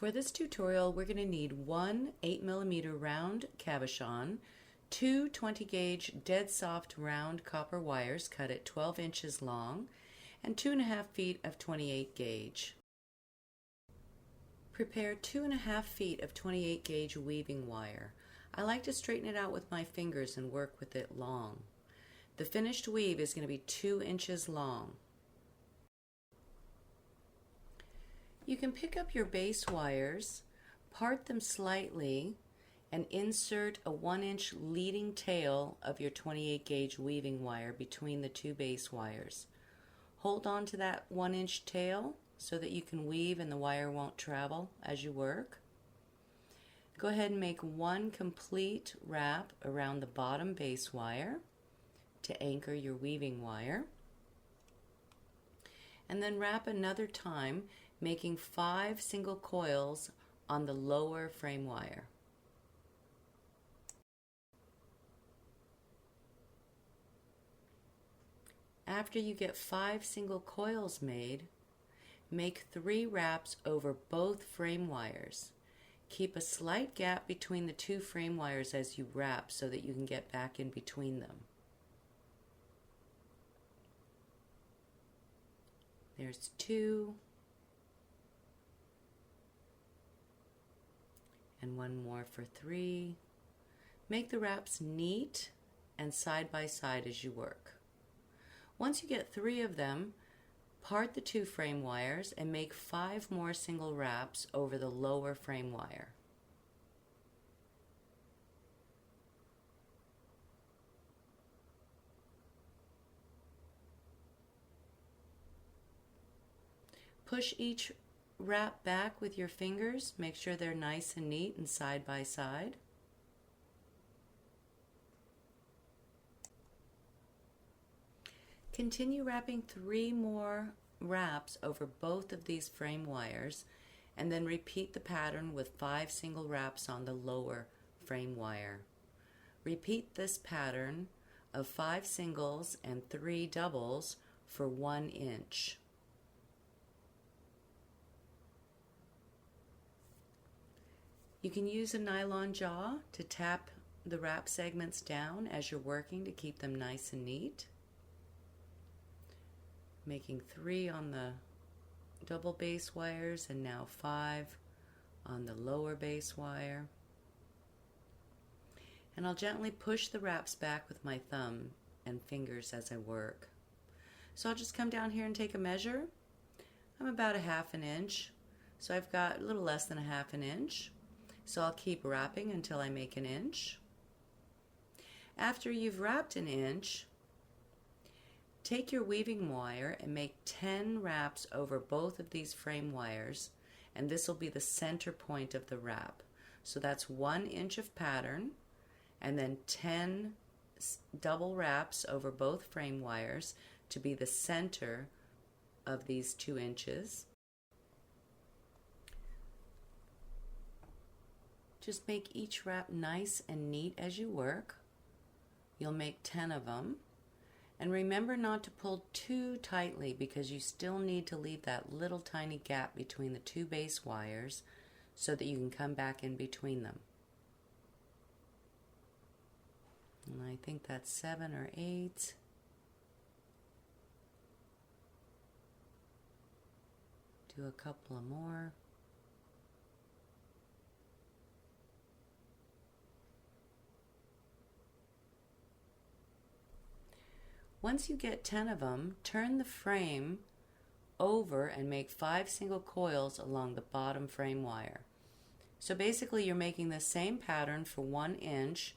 For this tutorial, we're going to need one 8mm round cabochon, two 20 gauge dead soft round copper wires cut at 12 inches long, and 2.5 feet of 28 gauge. Prepare 2.5 feet of 28 gauge weaving wire. I like to straighten it out with my fingers and work with it long. The finished weave is going to be 2 inches long. You can pick up your base wires, part them slightly, and insert a 1-inch leading tail of your 28 gauge weaving wire between the two base wires. Hold on to that 1-inch tail so that you can weave and the wire won't travel as you work. Go ahead and make one complete wrap around the bottom base wire to anchor your weaving wire. And then wrap another time, making 5 single coils on the lower frame wire. After you get 5 single coils made, make 3 wraps over both frame wires. Keep a slight gap between the two frame wires as you wrap so that you can get back in between them. There's 2. And one more for 3. Make the wraps neat and side by side as you work. Once you get 3 of them, part the 2 frame wires and make 5 more single wraps over the lower frame wire. Push each wrap back with your fingers. Make sure they're nice and neat and side by side. Continue wrapping 3 more wraps over both of these frame wires, and then repeat the pattern with 5 single wraps on the lower frame wire. Repeat this pattern of 5 singles and 3 doubles for 1 inch. You can use a nylon jaw to tap the wrap segments down as you're working to keep them nice and neat. Making 3 on the double base wires and now 5 on the lower base wire. And I'll gently push the wraps back with my thumb and fingers as I work. So I'll just come down here and take a measure. I'm about 1/2 inch, so I've got a little less than 1/2 inch. So I'll keep wrapping until I make 1 inch. After you've wrapped 1 inch, take your weaving wire and make 10 wraps over both of these frame wires, and this will be the center point of the wrap. So that's 1 inch of pattern, and then 10 double wraps over both frame wires to be the center of these 2 inches. Just make each wrap nice and neat as you work. You'll make 10 of them. And remember not to pull too tightly because you still need to leave that little tiny gap between the 2 base wires so that you can come back in between them. And I think that's 7 or 8. Do a couple of more. Once you get 10 of them, turn the frame over and make 5 single coils along the bottom frame wire. So basically you're making the same pattern for 1 inch,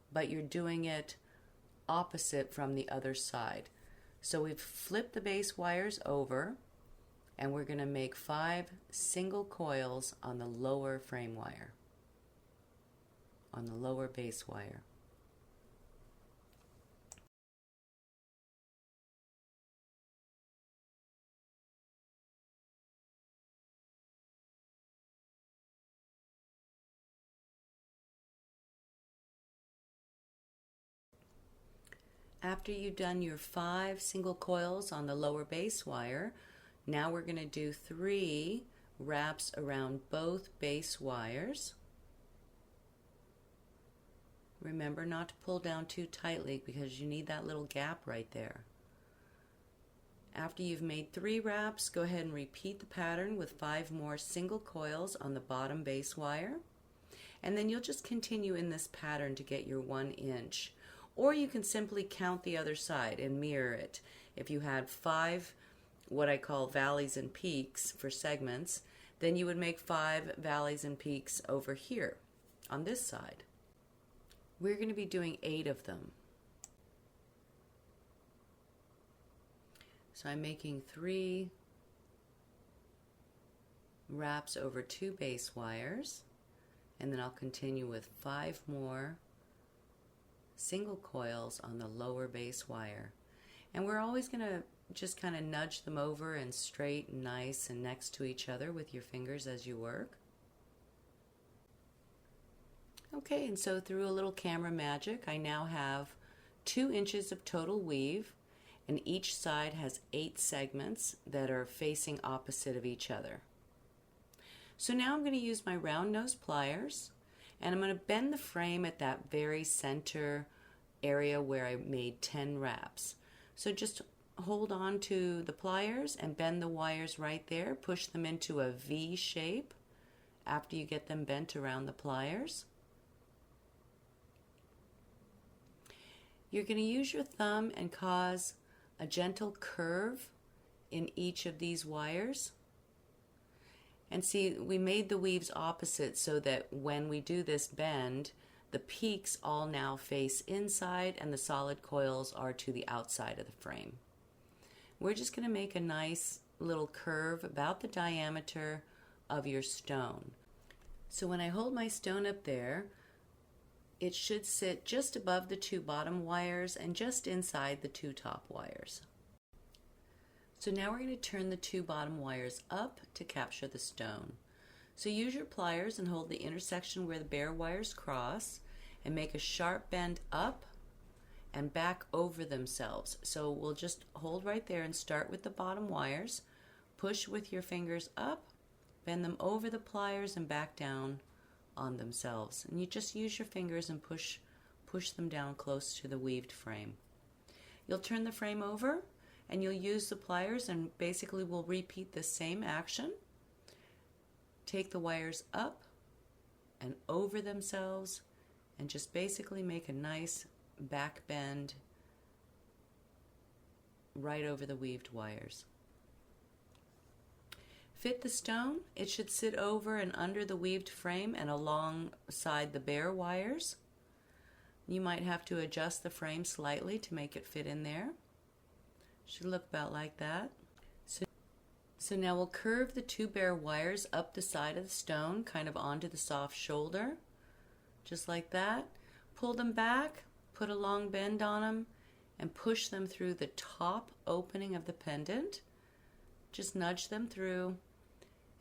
but you're doing it opposite from the other side. So we've flipped the base wires over, and we're going to make 5 single coils on the lower frame wire, on the lower base wire. After you've done your 5 single coils on the lower base wire, now we're going to do 3 wraps around both base wires. Remember not to pull down too tightly because you need that little gap right there. After you've made 3 wraps, go ahead and repeat the pattern with 5 more single coils on the bottom base wire. And then you'll just continue in this pattern to get your 1 inch. Or you can simply count the other side and mirror it. If you had 5 what I call valleys and peaks for segments, then you would make 5 valleys and peaks over here on this side. We're going to be doing 8 of them. So I'm making 3 wraps over 2 base wires, and then I'll continue with 5 more single coils on the lower base wire. And we're always going to just kind of nudge them over and straight and nice and next to each other with your fingers as you work. Okay, and so through a little camera magic, I now have 2 inches of total weave, and each side has 8 segments that are facing opposite of each other. So now I'm going to use my round nose pliers, and I'm going to bend the frame at that very center area where I made 10 wraps. So just hold on to the pliers and bend the wires right there. Push them into a V shape after you get them bent around the pliers. You're going to use your thumb and cause a gentle curve in each of these wires. And see, we made the weaves opposite so that when we do this bend, the peaks all now face inside and the solid coils are to the outside of the frame. We're just going to make a nice little curve about the diameter of your stone. So when I hold my stone up there, it should sit just above the 2 bottom wires and just inside the 2 top wires. So now we're going to turn the 2 bottom wires up to capture the stone. So use your pliers and hold the intersection where the bare wires cross and make a sharp bend up and back over themselves. So we'll just hold right there and start with the bottom wires, push with your fingers up, bend them over the pliers and back down on themselves. And you just use your fingers and push them down close to the weaved frame. You'll turn the frame over and you'll use the pliers and basically we'll repeat the same action. Take the wires up and over themselves and just basically make a nice back bend right over the weaved wires. Fit the stone. It should sit over and under the weaved frame and alongside the bare wires. You might have to adjust the frame slightly to make it fit in there. Should look about like that. So now we'll curve the 2 bare wires up the side of the stone, kind of onto the soft shoulder, just like that. Pull them back, put a long bend on them, and push them through the top opening of the pendant. Just nudge them through.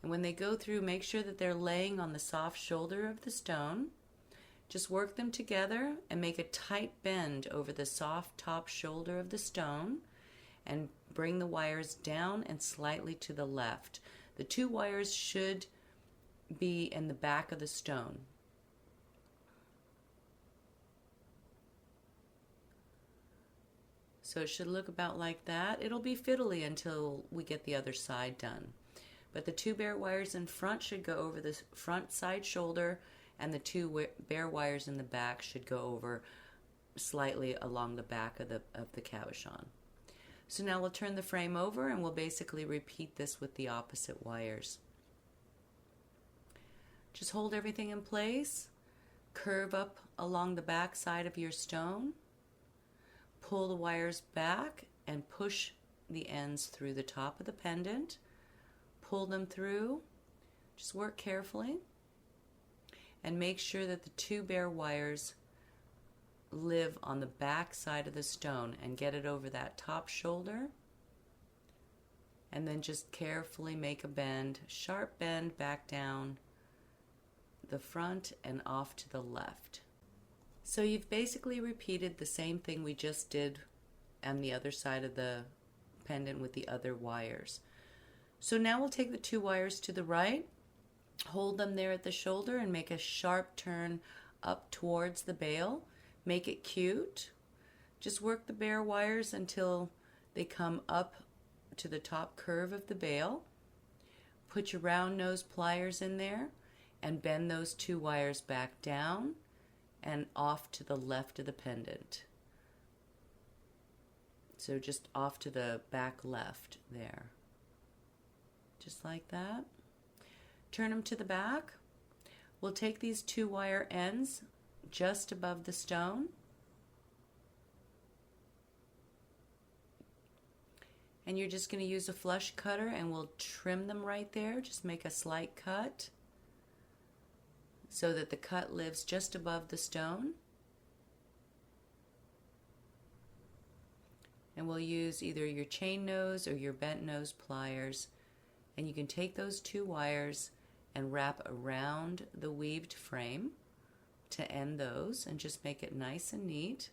And when they go through, make sure that they're laying on the soft shoulder of the stone. Just work them together and make a tight bend over the soft top shoulder of the stone and bring the wires down and slightly to the left. The 2 wires should be in the back of the stone. So it should look about like that. It'll be fiddly until we get the other side done. But the 2 bare wires in front should go over the front side shoulder, and the 2 bare wires in the back should go over slightly along the back of the cabochon. So now we'll turn the frame over and we'll basically repeat this with the opposite wires. Just hold everything in place, curve up along the back side of your stone, pull the wires back and push the ends through the top of the pendant, pull them through, just work carefully, and make sure that the 2 bare wires live on the back side of the stone and get it over that top shoulder, and then just carefully make a bend, sharp bend back down the front and off to the left. So you've basically repeated the same thing we just did on the other side of the pendant with the other wires. So now we'll take the 2 wires to the right, hold them there at the shoulder, and make a sharp turn up towards the bail. Make it cute. Just work the bare wires until they come up to the top curve of the bail. Put your round nose pliers in there and bend those 2 wires back down and off to the left of the pendant. So just off to the back left there. Just like that. Turn them to the back. We'll take these 2 wire ends just above the stone and you're just going to use a flush cutter and we'll trim them right there. Just make a slight cut so that the cut lives just above the stone. And we'll use either your chain nose or your bent nose pliers, and you can take those 2 wires and wrap around the weaved frame to end those and just make it nice and neat.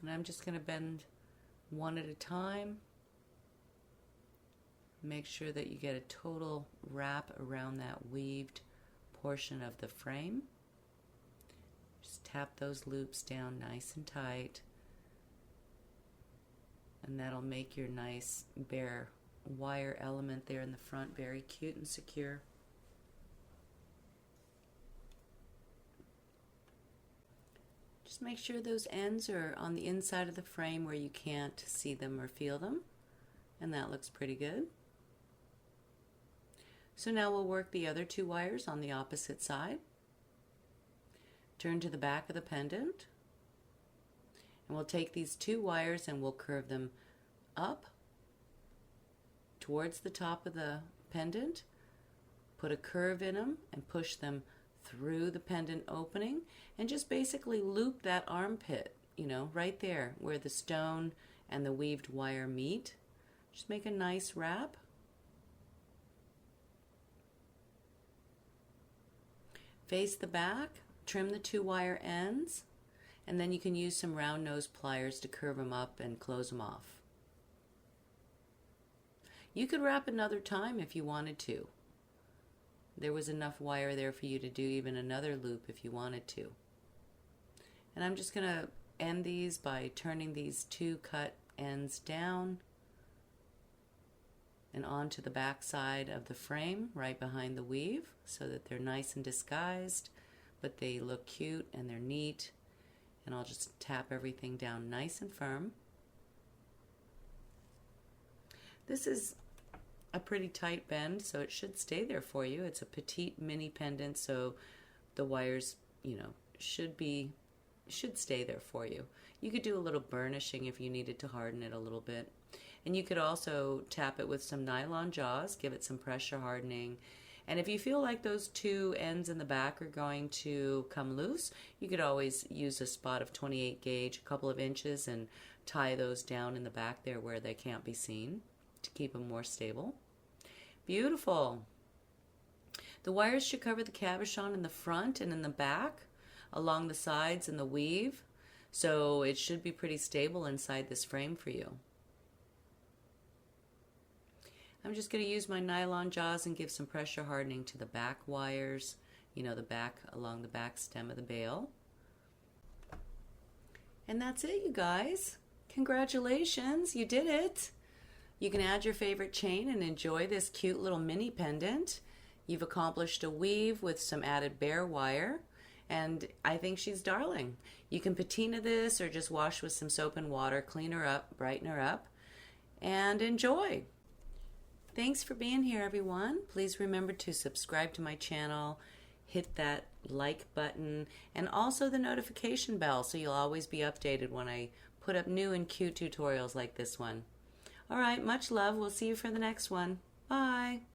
And I'm just going to bend one at a time. Make sure that you get a total wrap around that weaved portion of the frame. Just tap those loops down nice and tight. And that'll make your nice bare wire element there in the front very cute and secure. Just make sure those ends are on the inside of the frame where you can't see them or feel them. And that looks pretty good. So now we'll work the other 2 wires on the opposite side. Turn to the back of the pendant. And we'll take these 2 wires and we'll curve them up towards the top of the pendant. Put a curve in them and push them through the pendant opening and just basically loop that armpit, right there where the stone and the weaved wire meet. Just make a nice wrap. Face the back, trim the 2 wire ends, and then you can use some round nose pliers to curve them up and close them off. You could wrap another time if you wanted to. There was enough wire there for you to do even another loop if you wanted to. And I'm just going to end these by turning these 2 cut ends down and onto the back side of the frame right behind the weave so that they're nice and disguised, but they look cute and they're neat. And I'll just tap everything down nice and firm. This is a pretty tight bend, so it should stay there for you. It's a petite mini pendant, so the wires, should stay there for you. You could do a little burnishing if you needed to harden it a little bit. And you could also tap it with some nylon jaws, give it some pressure hardening. And if you feel like those 2 ends in the back are going to come loose, you could always use a spot of 28 gauge, a couple of inches, and tie those down in the back there where they can't be seen to keep them more stable. Beautiful. The wires should cover the cabochon in the front and in the back, along the sides and the weave, so it should be pretty stable inside this frame for you. I'm just going to use my nylon jaws and give some pressure hardening to the back wires, the back along the back stem of the bail. And that's it, you guys. Congratulations, you did it. You can add your favorite chain and enjoy this cute little mini pendant. You've accomplished a weave with some added bare wire, and I think she's darling. You can patina this or just wash with some soap and water, clean her up, brighten her up, and enjoy. Thanks for being here, everyone. Please remember to subscribe to my channel, hit that like button, and also the notification bell so you'll always be updated when I put up new and cute tutorials like this one. All right, much love. We'll see you for the next one. Bye.